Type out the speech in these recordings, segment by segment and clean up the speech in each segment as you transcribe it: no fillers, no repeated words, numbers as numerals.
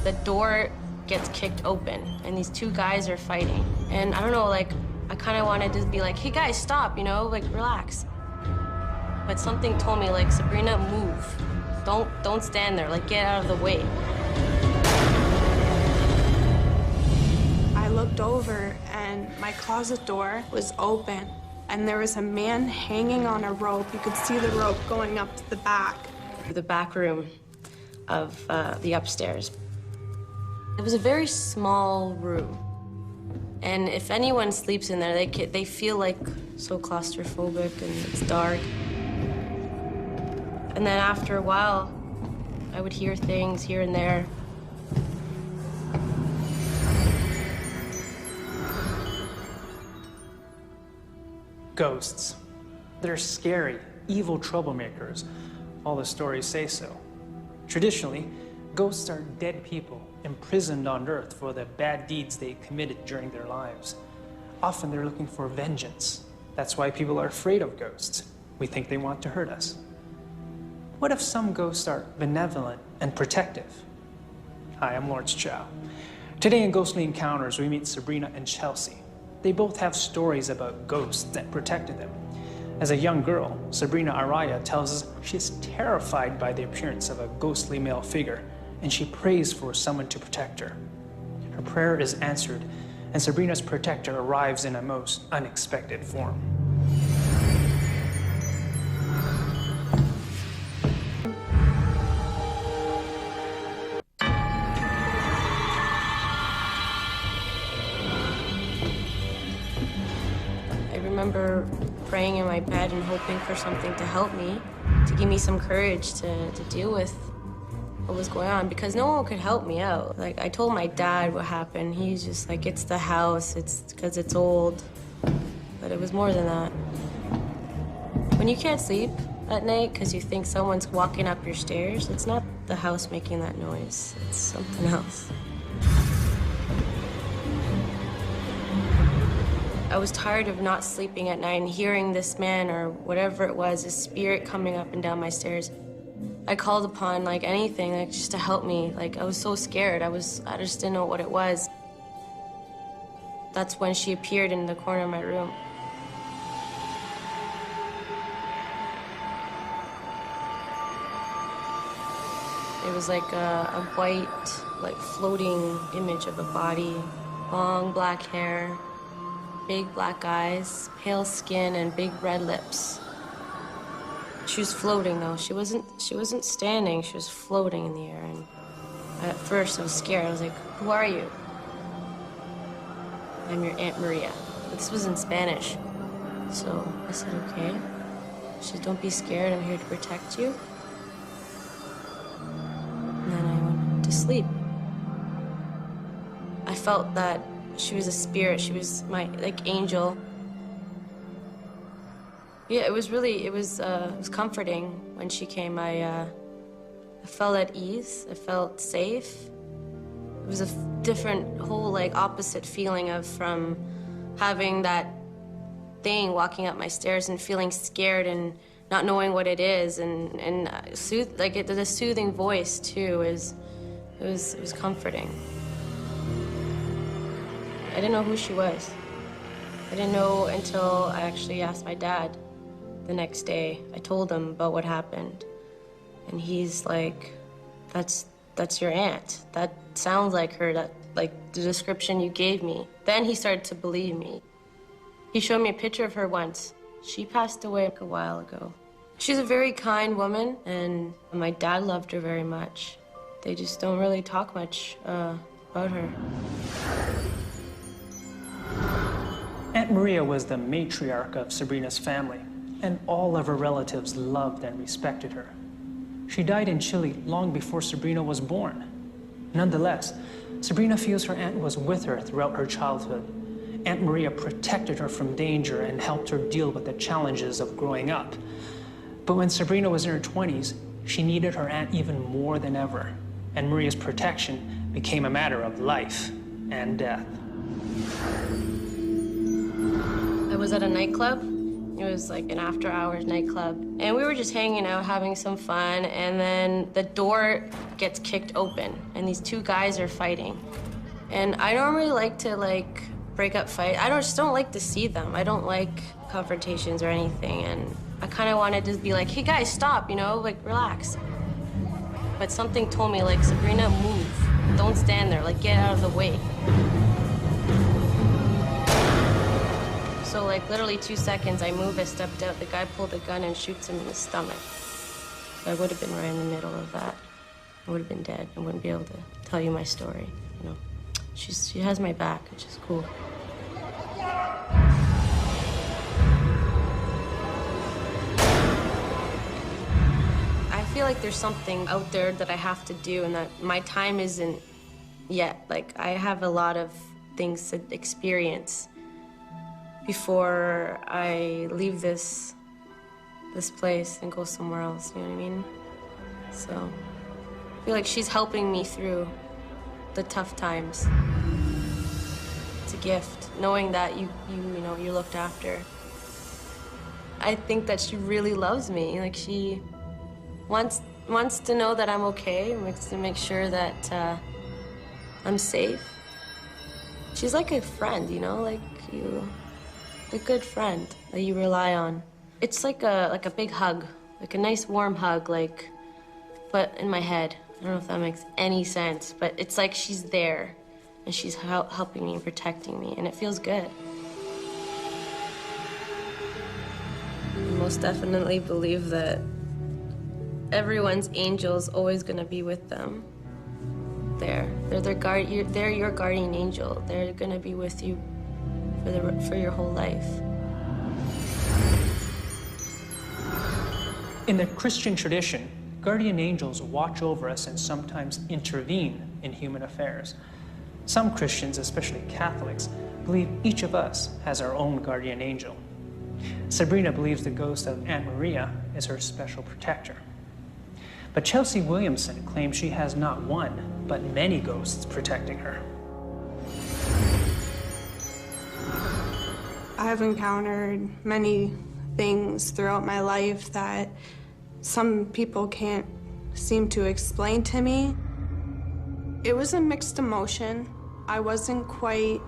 The door gets kicked open, and these two guys are fighting. And I don't know, like, I kind of wanted to be like, hey, guys, stop, you know, like, relax. But something told me, like, Sabrina, move. Don't stand there, like, get out of the way. I looked over, and my closet door was open, and there was a man hanging on a rope. You could see the rope going up to the back. The back room of the upstairs. It was a very small room. And if anyone sleeps in there, they feel like so claustrophobic, and it's dark. And then after a while, I would hear things here and there. Ghosts. They're scary, evil troublemakers. All the stories say so. Traditionally, ghosts are dead people imprisoned on Earth for the bad deeds they committed during their lives. Often they're looking for vengeance. That's why people are afraid of ghosts. We think they want to hurt us. What if some ghosts are benevolent and protective? Hi, I'm Lawrence Chow. Today in Ghostly Encounters, we meet Sabrina and Chelsea. They both have stories about ghosts that protected them. As a young girl, Sabrina Araya tells us she's terrified by the appearance of a ghostly male figure, and she prays for someone to protect her. Her prayer is answered, and Sabrina's protector arrives in a most unexpected form. I remember praying in my bed and hoping for something to help me, to give me some courage to deal with what was going on, because no one could help me out. Like, I told my dad what happened. He's just like, it's the house, it's because it's old. But it was more than that. When you can't sleep at night because you think someone's walking up your stairs, it's not the house making that noise, it's something else. I was tired of not sleeping at night and hearing this man or whatever it was, this spirit coming up and down my stairs. I called upon, like, anything, like, just to help me. Like, I was so scared. I just didn't know what it was. That's when she appeared in the corner of my room. It was like a white, like, floating image of a body, long black hair, big black eyes, pale skin, and big red lips. She was floating, though. She wasn't standing. She was floating in the air. And at first, I was scared. I was like, "Who are you?" "I'm your Aunt Maria." But this was in Spanish. So I said, "Okay." She said, "Don't be scared. I'm here to protect you." And then I went to sleep. I felt that she was a spirit. She was my, like, angel. Yeah, it was comforting when she came. I felt at ease. I felt safe. It was a different, whole, like, opposite feeling from having that thing walking up my stairs and feeling scared and not knowing what it is, and the soothing voice too. It was comforting. I didn't know who she was. I didn't know until I actually asked my dad. The next day, I told him about what happened, and he's like, that's your aunt. That sounds like her, that, like, the description you gave me." Then he started to believe me. He showed me a picture of her once. She passed away a while ago. She's a very kind woman, and my dad loved her very much. They just don't really talk much about her. Aunt Maria was the matriarch of Sabrina's family, and all of her relatives loved and respected her. She died in Chile long before Sabrina was born. Nonetheless, Sabrina feels her aunt was with her throughout her childhood. Aunt Maria protected her from danger and helped her deal with the challenges of growing up. But when Sabrina was in her 20s, she needed her aunt even more than ever, and Maria's protection became a matter of life and death. I was at a nightclub. It was like an after-hours nightclub. And we were just hanging out, having some fun, and then the door gets kicked open, and these two guys are fighting. And I don't really like to, like, break up fight. Just don't like to see them. I don't like confrontations or anything, and I kind of wanted to be like, hey, guys, stop, you know, like, relax. But something told me, like, Sabrina, move. Don't stand there, like, get out of the way. So, like, literally 2 seconds, I moved, I stepped out, the guy pulled a gun and shoots him in the stomach. So I would have been right in the middle of that. I would have been dead. I wouldn't be able to tell you my story, you know. She has my back, which is cool. I feel like there's something out there that I have to do and that my time isn't yet. Like, I have a lot of things to experience before I leave this place and go somewhere else, you know what I mean? So I feel like she's helping me through the tough times. It's a gift, knowing that you know, you're looked after. I think that she really loves me. Like, she wants to know that I'm okay, wants to make sure that I'm safe. She's like a friend, you know, like a good friend that you rely on. It's like a big hug, like a nice warm hug, like, but in my head. I don't know if that makes any sense, but it's like she's there and she's helping me and protecting me, and it feels good. I most definitely believe that everyone's angel's always gonna be with them. They're your guardian angel. They're gonna be with you for your whole life. In the Christian tradition, guardian angels watch over us and sometimes intervene in human affairs. Some Christians, especially Catholics, believe each of us has our own guardian angel. Sabrina believes the ghost of Aunt Maria is her special protector. But Chelsea Williamson claims she has not one, but many ghosts protecting her. I've encountered many things throughout my life that some people can't seem to explain to me. It was a mixed emotion. I wasn't quite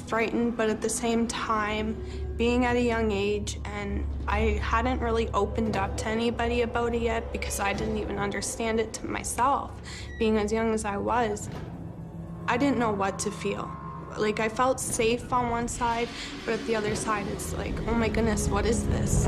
frightened, but at the same time, being at a young age, and I hadn't really opened up to anybody about it yet because I didn't even understand it to myself. Being as young as I was, I didn't know what to feel. Like, I felt safe on one side, but at the other side, it's like, oh my goodness, what is this?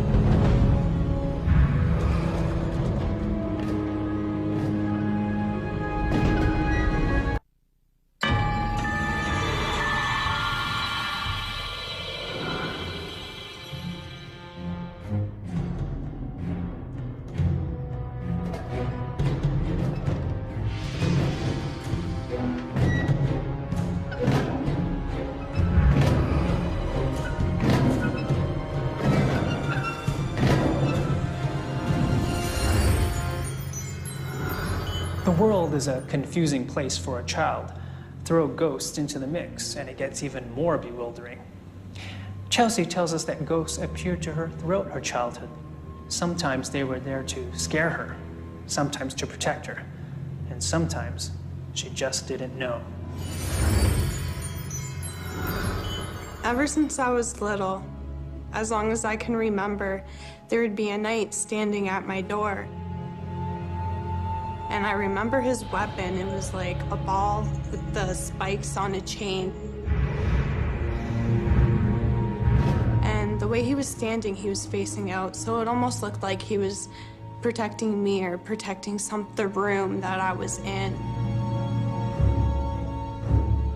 The world is a confusing place for a child. Throw ghosts into the mix, and it gets even more bewildering. Chelsea tells us that ghosts appeared to her throughout her childhood. Sometimes they were there to scare her, sometimes to protect her, and sometimes she just didn't know. Ever since I was little, as long as I can remember, there would be a knight standing at my door. And I remember his weapon. It was like a ball with the spikes on a chain. And the way he was standing, he was facing out, so it almost looked like he was protecting me or protecting the room that I was in.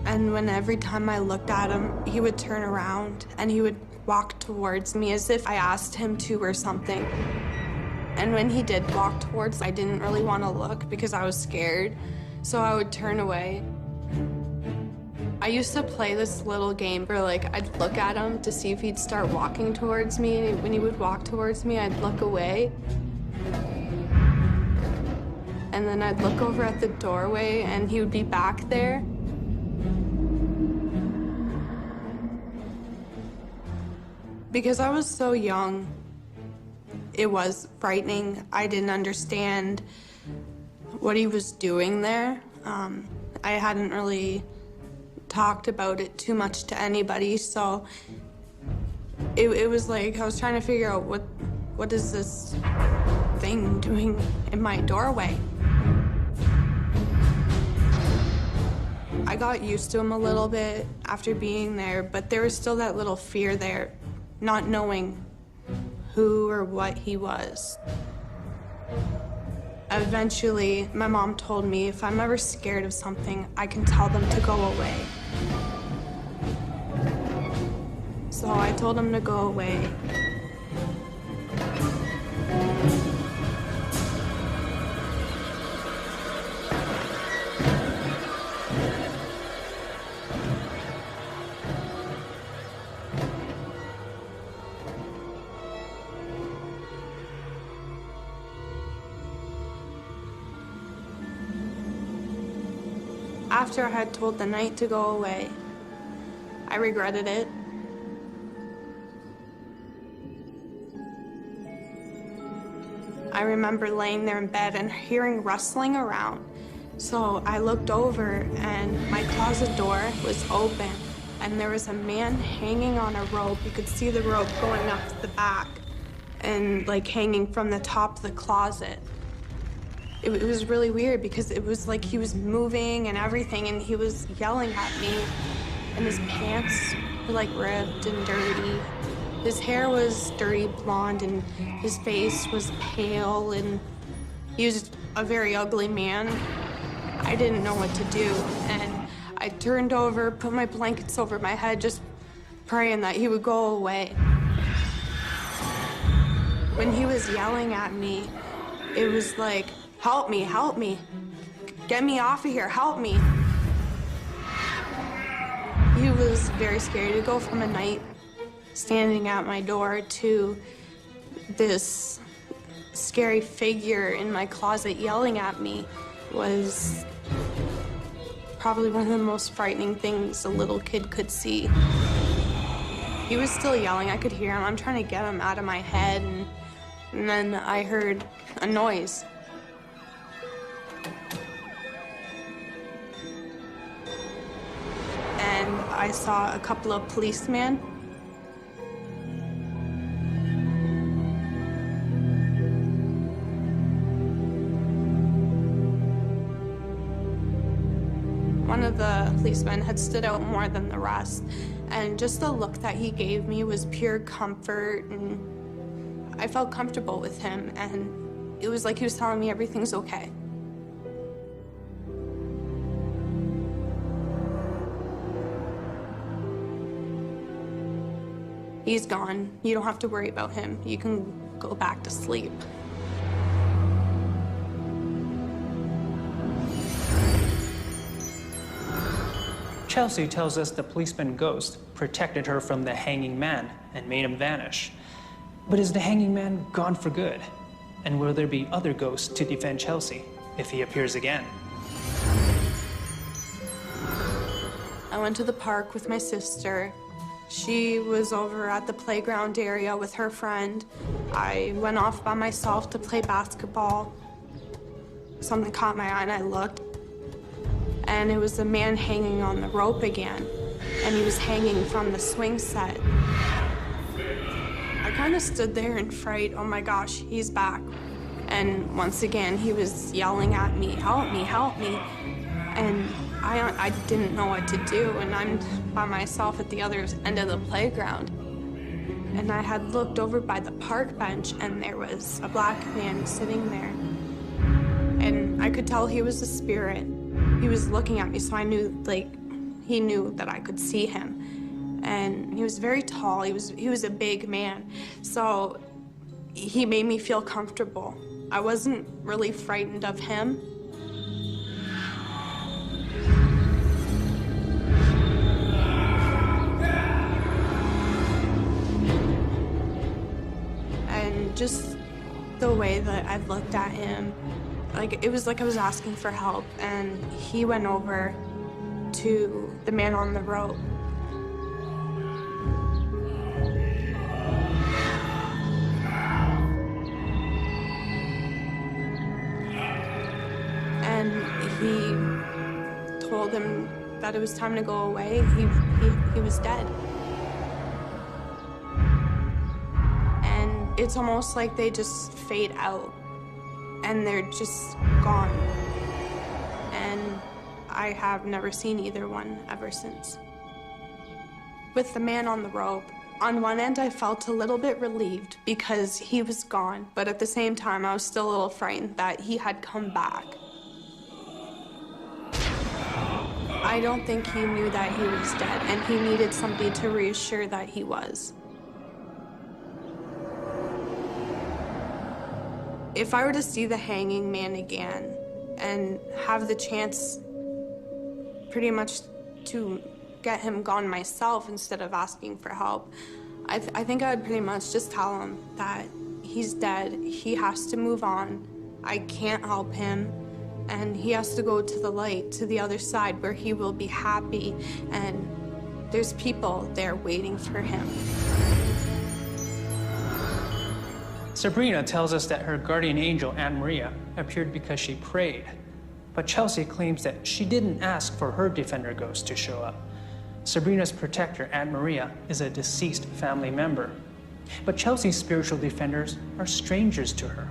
And every time I looked at him, he would turn around and he would walk towards me as if I asked him to or something. And when he did walk towards, I didn't really want to look because I was scared, so I would turn away. I used to play this little game where, like, I'd look at him to see if he'd start walking towards me, and when he would walk towards me, I'd look away. And then I'd look over at the doorway, and he would be back there. Because I was so young, it was frightening. I didn't understand what he was doing there. I hadn't really talked about it too much to anybody, so it was like I was trying to figure out what is this thing doing in my doorway. I got used to him a little bit after being there, but there was still that little fear there, not knowing who or what he was. Eventually, my mom told me if I'm ever scared of something, I can tell them to go away. So I told him to go away. After I had told the night to go away, I regretted it. I remember laying there in bed and hearing rustling around. So I looked over and my closet door was open and there was a man hanging on a rope. You could see the rope going up to the back and like hanging from the top of the closet. It was really weird because it was like he was moving and everything and he was yelling at me and his pants were like ripped and dirty. His hair was dirty blonde and his face was pale and he was a very ugly man. I didn't know what to do and I turned over, put my blankets over my head, just praying that he would go away. When he was yelling at me, it was like, help me, help me. Get me off of here, help me. He was very scary to go from a night standing at my door to this scary figure in my closet yelling at me was probably one of the most frightening things a little kid could see. He was still yelling, I could hear him. I'm trying to get him out of my head and then I heard a noise. And I saw a couple of policemen. One of the policemen had stood out more than the rest, and just the look that he gave me was pure comfort, and I felt comfortable with him, and it was like he was telling me everything's okay. He's gone. You don't have to worry about him. You can go back to sleep. Chelsea tells us the policeman ghost protected her from the hanging man and made him vanish. But is the hanging man gone for good? And will there be other ghosts to defend Chelsea if he appears again? I went to the park with my sister. She was over at the playground area with her friend. I went off by myself to play basketball. Something caught my eye and I looked. And it was a man hanging on the rope again. And he was hanging from the swing set. I kind of stood there in fright. Oh my gosh, he's back. And once again, he was yelling at me, help me, help me. And I didn't know what to do, and I'm by myself at the other end of the playground. And I had looked over by the park bench, and there was a black man sitting there. And I could tell he was a spirit. He was looking at me, so I knew, like, he knew that I could see him. And he was very tall. He was a big man. So he made me feel comfortable. I wasn't really frightened of him. And just the way that I looked at him, like, it was like I was asking for help, and he went over to the man on the rope. he told him that it was time to go away, he was dead. And it's almost like they just fade out and they're just gone. And I have never seen either one ever since. With the man on the rope, on one end I felt a little bit relieved because he was gone, but at the same time I was still a little frightened that he had come back. I don't think he knew that he was dead, and he needed somebody to reassure that he was. If I were to see the hanging man again and have the chance pretty much to get him gone myself instead of asking for help, I think I would pretty much just tell him that he's dead, he has to move on, I can't help him, and he has to go to the light, to the other side where he will be happy, and there's people there waiting for him. Sabrina tells us that her guardian angel, Aunt Maria, appeared because she prayed. But Chelsea claims that she didn't ask for her defender ghost to show up. Sabrina's protector, Aunt Maria, is a deceased family member. But Chelsea's spiritual defenders are strangers to her.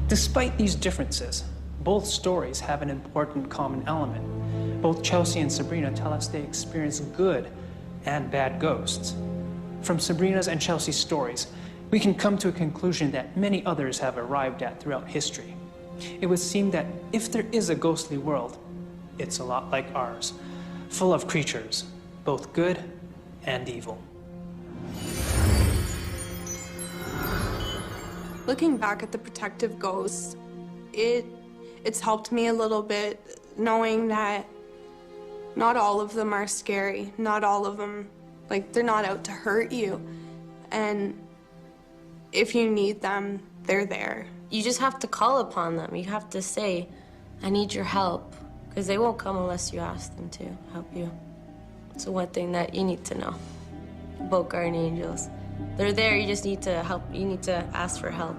Despite these differences, both stories have an important common element. Both Chelsea and Sabrina tell us they experience good and bad ghosts. From Sabrina's and Chelsea's stories, we can come to a conclusion that many others have arrived at throughout history. It would seem that if there is a ghostly world, it's a lot like ours, full of creatures, both good and evil. Looking back at the protective ghosts, it's helped me a little bit knowing that not all of them are scary. Not all of them, like, they're not out to hurt you. And if you need them, they're there. You just have to call upon them. You have to say, I need your help, because they won't come unless you ask them to help you. It's the one thing that you need to know about guardian angels. They're there, you just need to help. You need to ask for help.